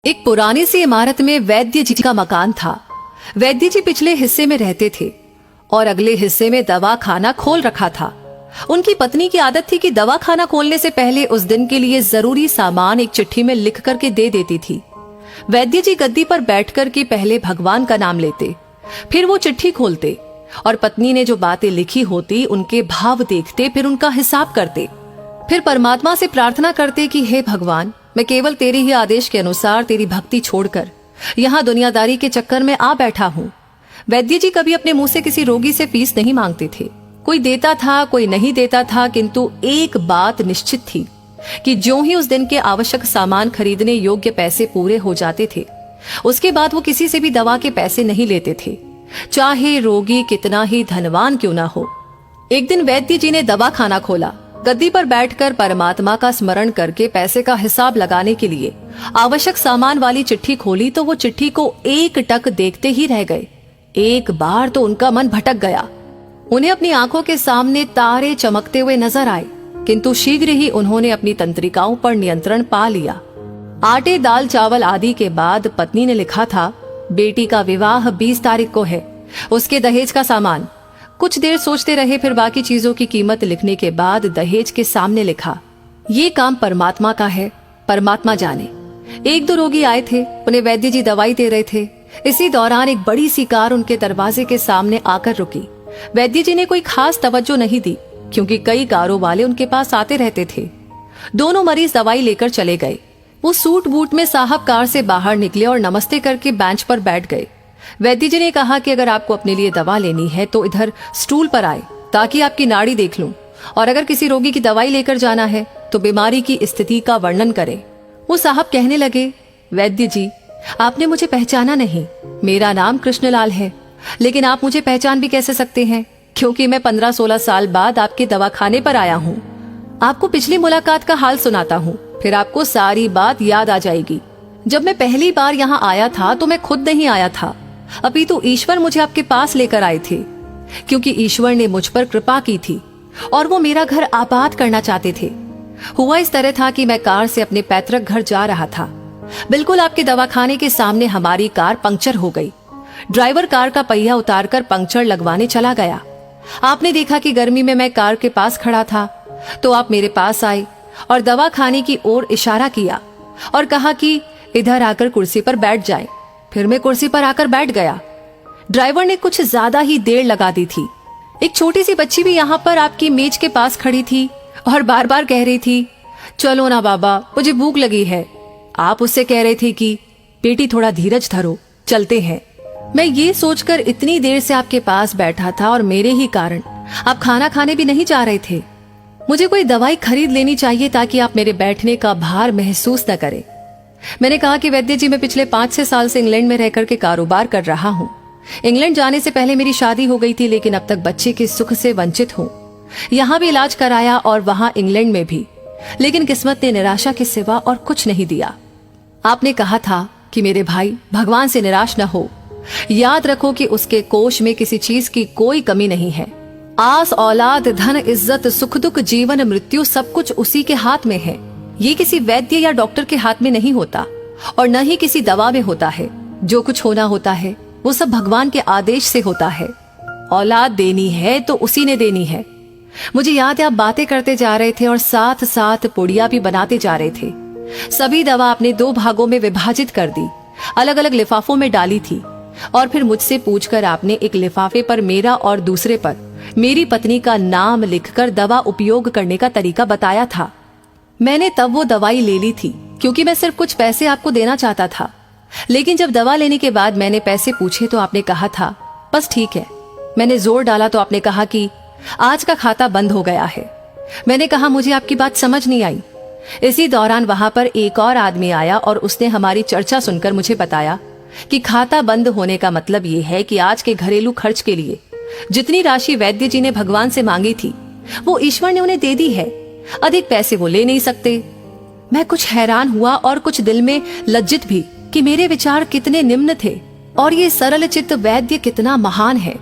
एक पुरानी सी इमारत में वैद्य जी का मकान था। वैद्य जी पिछले हिस्से में रहते थे और अगले हिस्से में दवा खाना खोल रखा था। उनकी पत्नी की आदत थी कि दवा खाना खोलने से पहले उस दिन के लिए जरूरी सामान एक चिट्ठी में लिख करके दे देती थी। वैद्य जी गद्दी पर बैठकर के पहले भगवान का नाम लेते, फिर वो चिट्ठी खोलते और पत्नी ने जो बातें लिखी होती उनके भाव देखते, फिर उनका हिसाब करते। फिर परमात्मा से प्रार्थना करते कि हे भगवान, मैं केवल तेरे ही आदेश के अनुसार तेरी भक्ति छोड़कर यहाँ दुनियादारी के चक्कर में आ बैठा हूँ। वैद्य जी कभी अपने मुंह से किसी रोगी से फीस नहीं मांगते थे। कोई देता था, कोई नहीं देता था, किंतु एक बात निश्चित थी कि जो ही उस दिन के आवश्यक सामान खरीदने योग्य पैसे पूरे हो जाते थे, उसके बाद वो किसी से भी दवा के पैसे नहीं लेते थे, चाहे रोगी कितना ही धनवान क्यों ना हो। एक दिन वैद्य जी ने दवा खाना खोला। गद्दी पर बैठकर परमात्मा का स्मरण करके पैसे का हिसाब लगाने के लिए आवश्यक सामान वाली चिट्ठी खोली तो वो चिट्ठी को एक टक देखते ही रह गए। एक बार तो उनका मन भटक गया। उन्हें अपनी आंखों के सामने तारे चमकते हुए नजर आए, किंतु शीघ्र ही उन्होंने अपनी तंत्रिकाओं पर नियंत्रण पा लिया। आटे, दाल, चावल आदि के बाद पत्नी ने लिखा था, बेटी का विवाह 20 तारीख को है, उसके दहेज का सामान। कुछ देर सोचते रहे, फिर बाकी चीजों की कीमत लिखने के बाद दहेज के सामने लिखा, ये काम परमात्मा का है, परमात्मा जाने। 1-2 रोगी आए थे, उन्हें वैद्य जी दवाई दे रहे थे। इसी दौरान एक बड़ी सी कार उनके दरवाजे के सामने आकर रुकी। वैद्य जी ने कोई खास तवज्जो नहीं दी, क्योंकि कई कारों वाले उनके पास आते रहते थे। दोनों मरीज दवाई लेकर चले गए। वो सूट बूट में साहब कार से बाहर निकले और नमस्ते करके बेंच पर बैठ गए। वैद्य जी ने कहा कि अगर आपको अपने लिए दवा लेनी है तो इधर स्टूल पर आए, ताकि आपकी नाड़ी देख लूं, और अगर किसी रोगी की दवाई लेकर जाना है तो बीमारी की स्थिति का वर्णन करें। वो साहब कहने लगे, वैद्य जी, आपने मुझे पहचाना नहीं। मेरा नाम कृष्णलाल है, लेकिन आप मुझे पहचान भी कैसे सकते हैं, क्योंकि मैं 15-16 साल बाद आपके दवाखाने पर आया हूँ। आपको पिछली मुलाकात का हाल सुनाता हूँ, फिर आपको सारी बात याद आ जाएगी। जब मैं पहली बार यहाँ आया था तो मैं खुद नहीं आया था, अपितु ईश्वर मुझे आपके पास लेकर आए थे, क्योंकि ईश्वर ने मुझ पर कृपा की थी और वो मेरा घर आबाद करना चाहते थे। हुआ इस तरह था कि मैं कार से अपने पैतृक घर जा रहा था। बिल्कुल आपके दवाखाने के सामने हमारी कार पंक्चर हो गई। ड्राइवर कार का पहिया उतारकर पंक्चर लगवाने चला गया। आपने देखा कि गर्मी में मैं कार के पास खड़ा था, तो आप मेरे पास आए और दवाखाने की ओर इशारा किया और कहा कि इधर आकर कुर्सी पर बैठ जाए। फिर मैं कुर्सी पर आकर बैठ गया। ड्राइवर ने कुछ ज्यादा ही देर लगा दी थी। एक छोटी सी बच्ची भी यहाँ पर आपकी मेज के पास खड़ी थी और बार बार कह रही थी, चलो ना बाबा, मुझे भूख लगी है। आप उससे कह रहे थे कि बेटी थोड़ा धीरज धरो, चलते हैं। मैं ये सोचकर इतनी देर से आपके पास बैठा था और मेरे ही कारण आप खाना खाने भी नहीं जा रहे थे। मुझे कोई दवाई खरीद लेनी चाहिए ताकि आप मेरे बैठने का भार महसूस न करें। मैंने कहा कि वैद्य जी, मैं पिछले 5-6 साल से इंग्लैंड में रहकर के कारोबार कर रहा हूँ। इंग्लैंड जाने से पहले मेरी शादी हो गई थी, लेकिन अब तक बच्चे के सुख से वंचित हूँ। यहाँ भी इलाज कराया और वहाँ इंग्लैंड में भी, लेकिन किस्मत ने निराशा के सिवा और कुछ नहीं दिया। आपने कहा था कि मेरे भाई, भगवान से निराश न हो। याद रखो कि उसके कोष में किसी चीज की कोई कमी नहीं है। आस, औलाद, धन, इज्जत, सुख दुख, जीवन, मृत्यु, सब कुछ उसी के हाथ में है। ये किसी वैद्य या डॉक्टर के हाथ में नहीं होता और न ही किसी दवा में होता है। जो कुछ होना होता है वो सब भगवान के आदेश से होता है। औलाद देनी है तो उसी ने देनी है। मुझे याद है आप बातें करते जा रहे थे और साथ साथ पुड़िया भी बनाते जा रहे थे। सभी दवा आपने 2 भागों में विभाजित कर दी, अलग अलग लिफाफों में डाली थी और फिर मुझसे पूछकर आपने एक लिफाफे पर मेरा और दूसरे पर मेरी पत्नी का नाम लिखकर दवा उपयोग करने का तरीका बताया था। मैंने तब वो दवाई ले ली थी, क्योंकि मैं सिर्फ कुछ पैसे आपको देना चाहता था। लेकिन जब दवा लेने के बाद मैंने पैसे पूछे तो आपने कहा था, बस ठीक है। मैंने जोर डाला तो आपने कहा कि आज का खाता बंद हो गया है। मैंने कहा, मुझे आपकी बात समझ नहीं आई। इसी दौरान वहां पर एक और आदमी आया और उसने हमारी चर्चा सुनकर मुझे बताया कि खाता बंद होने का मतलब ये है कि आज के घरेलू खर्च के लिए जितनी राशि वैद्य जी ने भगवान से मांगी थी वो ईश्वर ने उन्हें दे दी है। अधिक पैसे वो ले नहीं सकते। मैं कुछ हैरान हुआ और कुछ दिल में लज्जित भी कि मेरे विचार कितने निम्न थे और ये सरल चित्त वैद्य कितना महान है।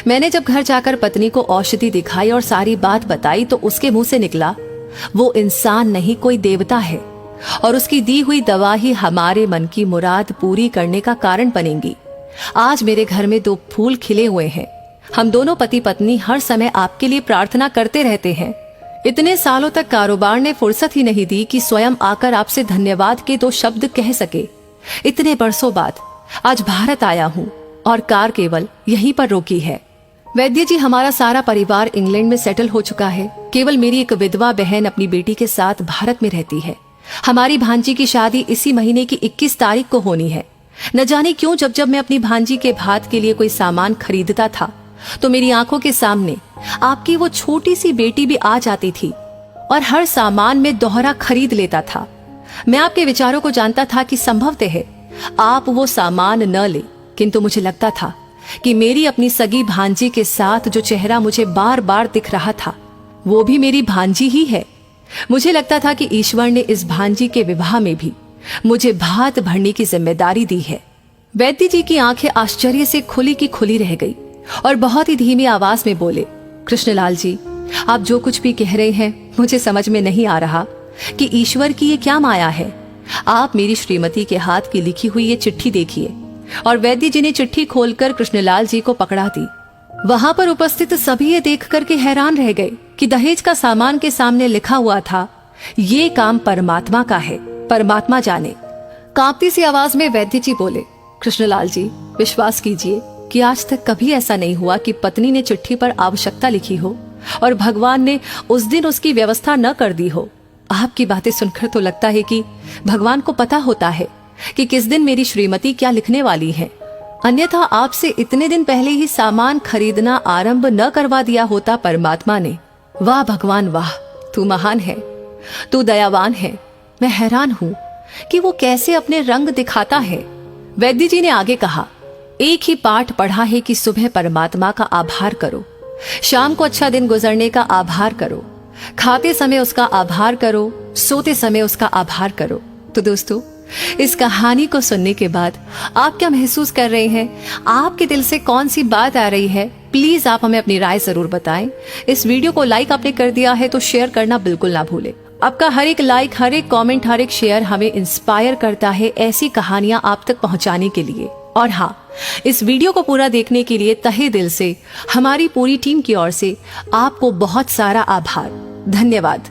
मैंने जब घर जाकर पत्नी को औषधि दिखाई और सारी बात बताई तो उसके मुंह से निकला, वो इंसान नहीं, कोई देवता है। और उसकी दी हुई दवा ही हमारे मन की मुराद पूरी करने का कारण बनेंगी। आज मेरे घर में 2 फूल खिले हुए हैं। हम दोनों पति पत्नी हर समय आपके लिए प्रार्थना करते रहते हैं। इतने सालों तक कारोबार ने फुर्सत ही नहीं दी कि स्वयं आकर आपसे धन्यवाद के 2 शब्द कह सके। इतने बरसों बाद आज भारत आया हूँ और कार केवल यहीं पर रोकी है। वैद्य जी, हमारा सारा परिवार इंग्लैंड में सेटल हो चुका है। केवल मेरी एक विधवा बहन अपनी बेटी के साथ भारत में रहती है। हमारी भांजी की शादी इसी महीने की 21 तारीख को होनी है। न जाने क्यों जब जब मैं अपनी भांजी के भात के लिए कोई सामान खरीदता था तो मेरी आंखों के सामने आपकी वो छोटी सी बेटी भी आ जाती थी और हर सामान में दोहरा खरीद लेता था। मैं आपके विचारों को जानता था कि संभवतः आप वो सामान न ले, किंतु मुझे लगता था कि मेरी अपनी सगी भांजी के साथ जो चेहरा मुझे बार बार दिख रहा था वो भी मेरी भांजी ही है। मुझे लगता था कि ईश्वर ने इस भांजी के विवाह में भी मुझे भात भरने की जिम्मेदारी दी है। वैद्य जी की आंखें आश्चर्य से खुली की खुली रह गई और बहुत ही धीमी आवाज में बोले, कृष्णलाल जी, आप जो कुछ भी कह रहे हैं मुझे समझ में नहीं आ रहा कि ईश्वर की ये क्या माया है। आप मेरी श्रीमती के हाथ की लिखी हुई ये चिट्ठी देखिए। और वैद्य जी ने चिट्ठी खोलकर कृष्णलाल जी को पकड़ा दी। वहां पर उपस्थित सभी ये देख करके हैरान रह गए कि दहेज का सामान के सामने लिखा हुआ था, ये काम परमात्मा का है, परमात्मा जाने। कांपती सी आवाज में वैद्य जी बोले, कृष्णलाल जी, विश्वास कीजिए कि आज तक कभी ऐसा नहीं हुआ कि पत्नी ने चिट्ठी पर आवश्यकता लिखी हो और भगवान ने उस दिन उसकी व्यवस्था न कर दी हो। आपकी बातें सुनकर तो लगता है कि भगवान को पता होता है कि किस दिन मेरी श्रीमती क्या लिखने वाली है। अन्यथा आपसे इतने दिन पहले ही सामान खरीदना आरंभ न करवा दिया होता परमात्मा ने। वाह भगवान वाह, तू महान है, तू दयावान है। मैं हैरान हूँ कि वो कैसे अपने रंग दिखाता है। वैद्य जी ने आगे कहा, एक ही पाठ पढ़ा है कि सुबह परमात्मा का आभार करो, शाम को अच्छा दिन गुजरने का आभार करो, खाते समय उसका आभार करो, सोते समय उसका आभार करो। तो दोस्तों, इस कहानी को सुनने के बाद आप क्या महसूस कर रहे हैं? आपके दिल से कौन सी बात आ रही है? प्लीज आप हमें अपनी राय जरूर बताएं। इस वीडियो को लाइक आपने कर दिया है तो शेयर करना बिल्कुल ना भूलें। आपका हर एक लाइक, हर एक कमेंट, हर एक शेयर हमें इंस्पायर करता है ऐसी कहानियां आप तक पहुंचाने के लिए। और हाँ, इस वीडियो को पूरा देखने के लिए तहे दिल से हमारी पूरी टीम की ओर से आपको बहुत सारा आभार। धन्यवाद।